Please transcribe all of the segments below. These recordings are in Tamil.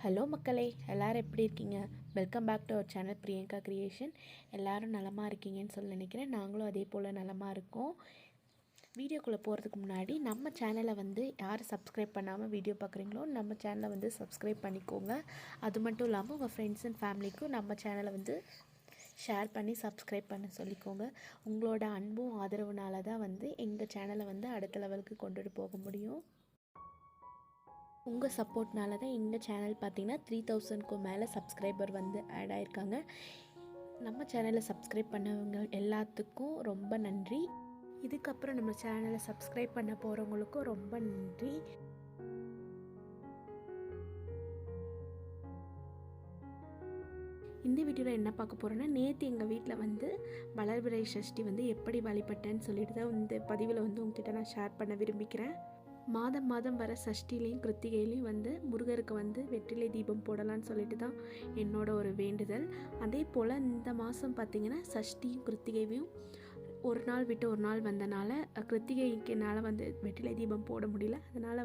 ஹலோ மக்களே, எல்லோரும் எப்படி இருக்கீங்க? Welcome back to our channel Priyanka creation. எல்லோரும் நலமாக இருக்கீங்கன்னு சொல்லி நினைக்கிறேன். நாங்களும் அதே போல் நலமாக இருக்கோம். வீடியோக்குள்ளே போகிறதுக்கு முன்னாடி நம்ம சேனலை யார் சப்ஸ்கிரைப் பண்ணாமல் வீடியோ பார்க்குறீங்களோ நம்ம சேனலை சப்ஸ்கிரைப் பண்ணிக்கோங்க. அது மட்டும் இல்லாமல் உங்கள் ஃப்ரெண்ட்ஸ் அண்ட் ஃபேமிலிக்கும் நம்ம சேனலை ஷேர் பண்ணி சப்ஸ்கிரைப் பண்ண சொல்லிக்கோங்க. உங்களோட அன்பும் ஆதரவுனால தான் எங்கள் சேனலை அடுத்த லெவலுக்கு கொண்டுட்டு போக முடியும். உங்கள் சப்போர்ட்னால தான் எங்கள் சேனல் பார்த்திங்கன்னா 3000க்கு மேலே சப்ஸ்கிரைபர் ஆட் ஆகிருக்காங்க. நம்ம சேனலை சப்ஸ்கிரைப் பண்ணவங்க எல்லாத்துக்கும் ரொம்ப நன்றி. இதுக்கப்புறம் நம்ம சேனலை சப்ஸ்கிரைப் பண்ண போகிறவங்களுக்கும் ரொம்ப நன்றி. இந்த வீடியோவில் என்ன பார்க்க போகிறோன்னா, நேற்று எங்கள் வீட்டில் வளர்பிறை சஷ்டி எப்படி வழிபட்டேன்னு சொல்லிட்டு தான் இந்த பதிவில் உங்ககிட்ட நான் ஷேர் பண்ண விரும்பிக்கிறேன். மாதம் மாதம் வர சஷ்டிலையும் கிருத்திகையிலையும் முருகருக்கு வெற்றிலை தீபம் போடலான்னு சொல்லிட்டு தான் என்னோட ஒரு வேண்டுதல். அதே போல் இந்த மாதம் பார்த்திங்கன்னா சஷ்டியும் கிருத்திகையும் ஒரு நாள் விட்டு ஒரு நாள் வந்தனால கிருத்திகைக்கு என்னால் வெற்றிலை தீபம் போட முடியல. அதனால்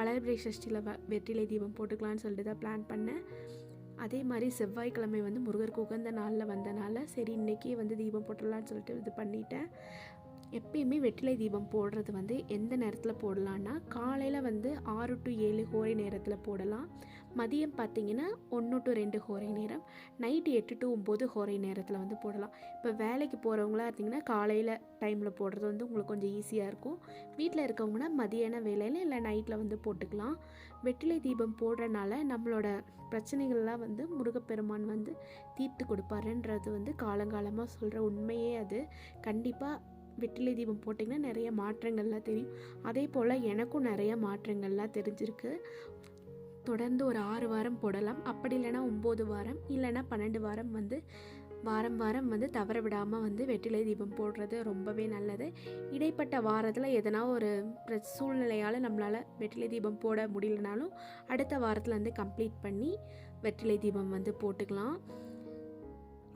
வளர்பிறை சஷ்டியில் வெற்றிலை தீபம் போட்டுக்கலான்னு சொல்லிட்டு தான் பிளான் பண்ணேன். அதே மாதிரி செவ்வாய்க்கிழமை முருகருக்கு உகந்த நாளில் வந்தனால சரி இன்றைக்கே தீபம் போட்டுடலான்னு சொல்லிட்டு இது பண்ணிட்டேன். எப்பயுமே வெற்றிலை தீபம் போடுறது எந்த நேரத்தில் போடலான்னா, காலையில் 6 to 7 ஹோரை நேரத்தில் போடலாம். மதியம் பார்த்திங்கன்னா 1 to 2 ஹோரை நேரம், நைட்டு 8 to 9 ஹோரை நேரத்தில் போடலாம். இப்போ வேலைக்கு போகிறவங்களா இருந்திங்கன்னா காலையில் டைமில் போடுறது உங்களுக்கு கொஞ்சம் ஈஸியாக இருக்கும். வீட்டில் இருக்கவங்கன்னா மதியான வேலையில் இல்லை நைட்டில் போட்டுக்கலாம். வெற்றிலை தீபம் போடுறனால நம்மளோட பிரச்சனைகள்லாம் முருகப்பெருமான் தீர்த்து கொடுப்பாருன்றது காலங்காலமாக சொல்கிற உண்மையே. அது கண்டிப்பாக வெற்றிலை தீபம் போட்டிங்கன்னா நிறைய மாற்றங்கள்லாம் தெரியும். அதே போல் எனக்கும் நிறைய மாற்றங்கள்லாம் தெரிஞ்சிருக்கு. தொடர்ந்து ஒரு 6 வாரம் போடலாம். அப்படி இல்லைனா 9 வாரம் இல்லைனா 12 வாரம் வாரம் வாரம் தவற விடாமல் வெற்றிலை தீபம் போடுறது ரொம்பவே நல்லது. இடைப்பட்ட வாரத்தில் எதனா ஒரு சூழ்நிலையால் நம்மளால் வெற்றிலை தீபம் போட முடியலனாலும் அடுத்த வாரத்தில் கம்ப்ளீட் பண்ணி வெற்றிலை தீபம் போட்டுக்கலாம்.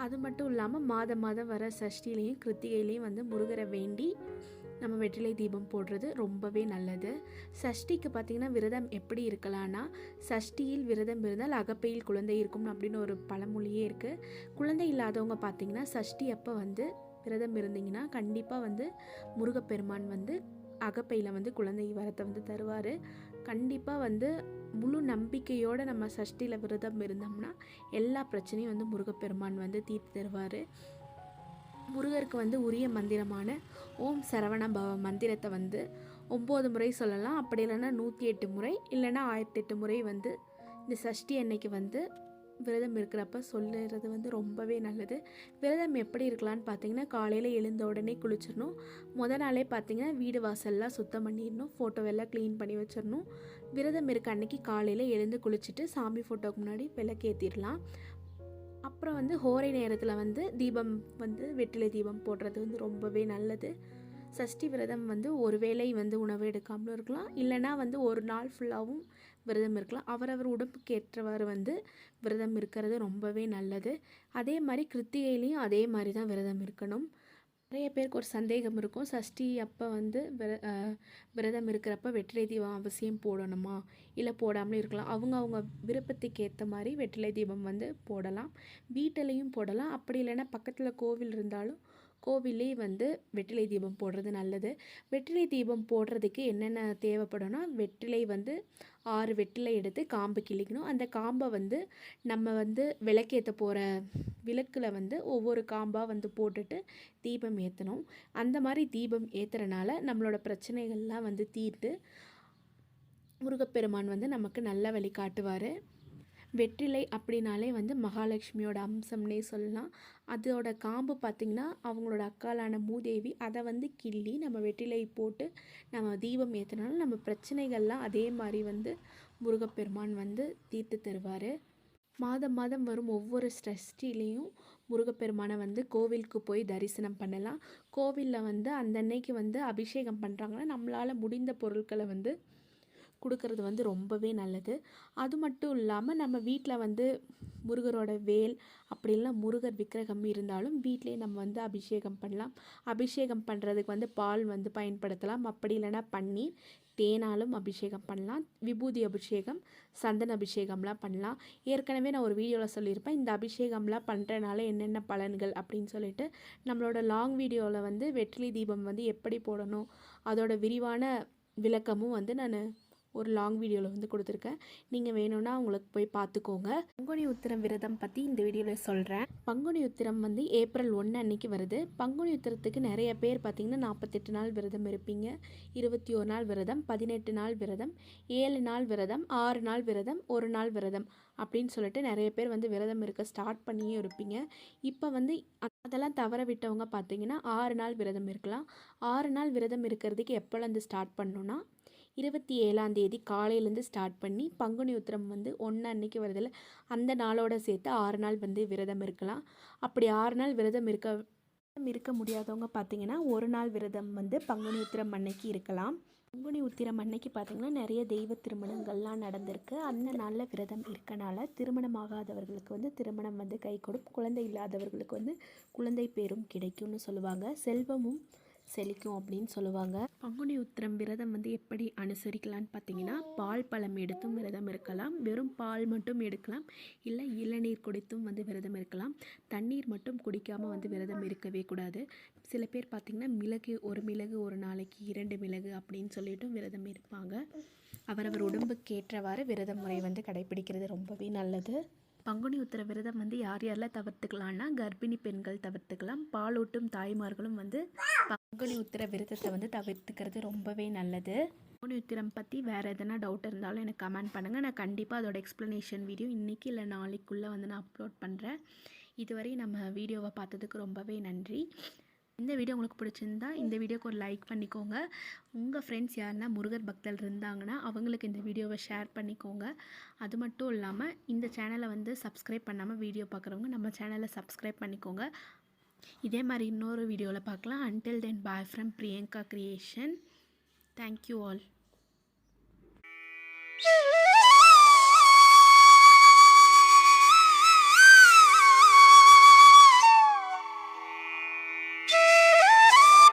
அது மட்டும் இல்லாமல் மாதம் மாதம் வர சஷ்டிலையும் கிருத்திகையிலையும் முருகரை வேண்டி நம்ம வெற்றிலை தீபம் போடுறது ரொம்பவே நல்லது. சஷ்டிக்கு பார்த்திங்கன்னா விரதம் எப்படி இருக்கலான்னா, சஷ்டியில் விரதம் இருந்தால் அகப்பையில் குழந்தை இருக்கும் அப்படின்னு ஒரு பழமொழியே இருக்குது. குழந்தை இல்லாதவங்க பார்த்திங்கன்னா சஷ்டி அப்போ விரதம் இருந்தீங்கன்னா கண்டிப்பாக முருகப்பெருமான் அகப்பையில் குழந்தை வரத்தை தருவார். கண்டிப்பாக முழு நம்பிக்கையோடு நம்ம சஷ்டியில் விரதம் இருந்தோம்னா எல்லா பிரச்சனையும் முருகப்பெருமான் தீர்த்து தருவார். முருகருக்கு உரிய மந்திரமான ஓம் சரவண பவ மந்திரத்தை 9 முறை சொல்லலாம். அப்படி இல்லைன்னா 108 முறை இல்லைன்னா 1008 முறை இந்த சஷ்டி அன்னைக்கு விரதம் இருக்கிறப்ப சொல்லுறது ரொம்பவே நல்லது. விரதம் எப்படி இருக்கலான்னு பார்த்தீங்கன்னா, காலையில் எழுந்த உடனே குளிச்சிடணும். நாளே பார்த்தீங்கன்னா வீடு வாசல்லாம் சுத்தம் பண்ணிடணும், ஃபோட்டோவெல்லாம் க்ளீன் பண்ணி வச்சிடணும். விரதம் இருக்க அன்னைக்கு காலையில் எழுந்து குளிச்சுட்டு சாமி ஃபோட்டோக்கு முன்னாடி விளக்கேற்றிடலாம். அப்புறம் ஹோரை நேரத்தில் தீபம் வெற்றிலை தீபம் போடுறது ரொம்பவே நல்லது. சஷ்டி விரதம் ஒரு வேளை உணவு எடுக்காமலும் இருக்கலாம், இல்லைனா ஒரு நாள் ஃபுல்லாகவும் விரதம் இருக்கலாம். அவரவர் உடம்புக்கு ஏற்றவாறு விரதம் இருக்கிறது ரொம்பவே நல்லது. அதே மாதிரி கிருத்திகையிலையும் அதே மாதிரி தான் விரதம் இருக்கணும். நிறைய பேருக்கு ஒரு சந்தேகம் இருக்கும், சஷ்டி அப்போ விரதம் இருக்கிறப்ப வெற்றிலை தீபம் அவசியம் போடணுமா இல்லை போடாமலே இருக்கலாம். அவங்க விருப்பத்துக்கு ஏற்ற மாதிரி வெற்றிலை தீபம் போடலாம். வீட்டிலையும் போடலாம். அப்படி இல்லைன்னா பக்கத்தில் கோவில் இருந்தாலும் கோவிலே வெற்றிலை தீபம் போடுறது நல்லது. வெற்றிலை தீபம் போடுறதுக்கு என்னென்ன தேவைப்படும்னா, வெற்றிலை 6 வெற்றிலை எடுத்து காம்பு கிழிக்கணும். அந்த காம்பை நம்ம விளக்கேற்ற போகிற விளக்கில் ஒவ்வொரு காம்பாக போட்டுட்டு தீபம் ஏற்றணும். அந்த மாதிரி தீபம் ஏற்றுறனால நம்மளோட பிரச்சனைகள்லாம் தீர்த்து முருகப்பெருமான் நமக்கு நல்ல வழி காட்டுவார். வெற்றிலை அப்படின்னாலே மகாலட்சுமியோட அம்சம்னே சொல்லலாம். அதோட காம்பு பார்த்திங்கன்னா அவங்களோட அக்காலான மூதேவி அதை கிள்ளி நம்ம வெற்றிலை போட்டு நம்ம தீபம் ஏற்றினாலும் நம்ம பிரச்சனைகள்லாம் அதே மாதிரி முருகப்பெருமான் தீர்த்து தருவார். மாதம் மாதம் வரும் ஒவ்வொரு சஷ்டிலையும் முருகப்பெருமானை கோவிலுக்கு போய் தரிசனம் பண்ணலாம். கோவிலில் அந்த அன்னைக்கு அபிஷேகம் பண்ணுறாங்கன்னா நம்மளால் முடிந்த பொருட்களை கொடுக்கறது வந்து ரொம்பவே நல்லது. அது மட்டும் இல்லாமல் நம்ம வீட்டில் வந்து முருகரோட வேல் அப்படி இல்லைனா முருகர் விக்கிரகம் இருந்தாலும் வீட்டிலே நம்ம வந்து அபிஷேகம் பண்ணலாம். அபிஷேகம் பண்ணுறதுக்கு வந்து பால் வந்து பயன்படுத்தலாம். அப்படி இல்லைனா பன்னீர், தேனாலும் அபிஷேகம் பண்ணலாம். விபூதி அபிஷேகம், சந்தன அபிஷேகம்லாம் பண்ணலாம். ஏற்கனவே நான் ஒரு வீடியோவில் சொல்லியிருப்பேன் இந்த அபிஷேகம்லாம் பண்ணுறனால என்னென்ன பலன்கள் அப்படின்னு சொல்லிட்டு. நம்மளோட லாங் வீடியோவில் வந்து வெற்றிலை தீபம் வந்து எப்படி போடணும் அதோட விரிவான விளக்கமும் வந்து நான் ஒரு லாங் வீடியோவில் வந்து கொடுத்துருக்கேன். நீங்கள் வேணும்னா உங்களுக்கு போய் பார்த்துக்கோங்க. பங்குனி உத்திரம் விரதம் பற்றி இந்த வீடியோவில் சொல்கிறேன். பங்குனி உத்திரம் வந்து ஏப்ரல் 1 அன்னைக்கு வருது. பங்குனி உத்திரத்துக்கு நிறைய பேர் பார்த்திங்கன்னா 48 நாள் விரதம் இருப்பீங்க, 21 நாள் விரதம், 18 நாள் விரதம், 7 நாள் விரதம், 6 நாள் விரதம், 1 நாள் விரதம் அப்படின்னு சொல்லிட்டு நிறைய பேர் வந்து விரதம் இருக்க ஸ்டார்ட் பண்ணியே இருப்பீங்க. இப்போ வந்து அதெல்லாம் தவற விட்டவங்க பார்த்தீங்கன்னா 6 நாள் விரதம் இருக்கலாம். 6 நாள் விரதம் இருக்கிறதுக்கு எப்போலேருந்து ஸ்டார்ட் பண்ணணுன்னா 27ஆம் தேதி காலையிலேருந்து ஸ்டார்ட் பண்ணி பங்குனி உத்திரம் வந்து 1 அன்னைக்கு வருதில்ல அந்த நாளோட சேர்த்து 6 நாள் வந்து விரதம் இருக்கலாம். அப்படி 6 நாள் விரதம் இருக்க முடியாதவங்க பார்த்தீங்கன்னா 1 நாள் விரதம் வந்து பங்குனி உத்திரம் அன்னைக்கு இருக்கலாம். பங்குனி உத்திரம் அன்னைக்கு பார்த்திங்கன்னா நிறைய தெய்வ திருமணங்கள்லாம் நடந்திருக்கு. அந்த நாளில் விரதம் இருக்கனால திருமணமாகாதவர்களுக்கு வந்து திருமணம் வந்து கை கொடுக்கும், குழந்தை இல்லாதவர்களுக்கு வந்து குழந்தை பேரும் கிடைக்கும்னு சொல்லுவாங்க, செல்வமும் செழிக்கும் அப்படின்னு சொல்லுவாங்க. பங்குனி உத்திரம் விரதம் வந்து எப்படி அனுசரிக்கலான்னு பார்த்தீங்கன்னா பால் பழம் எடுத்தும் விரதம் இருக்கலாம், வெறும் பால் மட்டும் எடுக்கலாம், இல்லை இளநீர் குடித்தும் வந்து விரதம் இருக்கலாம். தண்ணீர் மட்டும் குடிக்காமல் வந்து விரதம் இருக்கவே கூடாது. சில பேர் பார்த்திங்கன்னா ஒரு மிளகு ஒரு நாளைக்கு 2 மிளகு அப்படின்னு சொல்லிட்டும் விரதம் இருப்பாங்க. அவரவர் உடம்புக்கு ஏற்றவாறு விரத முறை வந்து கடைபிடிக்கிறது ரொம்பவே நல்லது. பங்குனி உத்திர விரதம் வந்து யார் யாரெல்லாம் தவிர்த்துக்கலாம்னா கர்ப்பிணி பெண்கள் தவிர்த்துக்கலாம். பாலூட்டும் தாய்மார்களும் வந்து பங்குனி உத்திர விரதத்தை வந்து தவிர்த்துக்கிறது ரொம்பவே நல்லது. பங்குனி உத்திரம் பற்றி வேறு எதனா டவுட் இருந்தாலும் எனக்கு கமெண்ட் பண்ணுங்கள். நான் கண்டிப்பாக அதோட எக்ஸ்ப்ளனேஷன் வீடியோ இன்றைக்கி இல்லை நாளைக்குள்ளே வந்து நான் அப்லோட் பண்ணுறேன். இதுவரை நம்ம வீடியோவை பார்த்ததுக்கு ரொம்பவே நன்றி. இந்த வீடியோ உங்களுக்கு பிடிச்சிருந்தா இந்த வீடியோக்கு ஒரு லைக் பண்ணிக்கோங்க. உங்கள் ஃப்ரெண்ட்ஸ் யாருன்னா முருகர் பக்தர்கள் இருந்தாங்கன்னா அவங்களுக்கு இந்த வீடியோவை ஷேர் பண்ணிக்கோங்க. அது மட்டும் இல்லாமல் இந்த சேனலை வந்து சப்ஸ்கிரைப் பண்ணாமல் வீடியோ பார்க்குறவங்க நம்ம சேனலை சப்ஸ்கிரைப் பண்ணிக்கோங்க. இதே மாதிரி இன்னொரு வீடியோவில் பார்க்கலாம். Until then, bye from Priyanka Creation. Thank you all.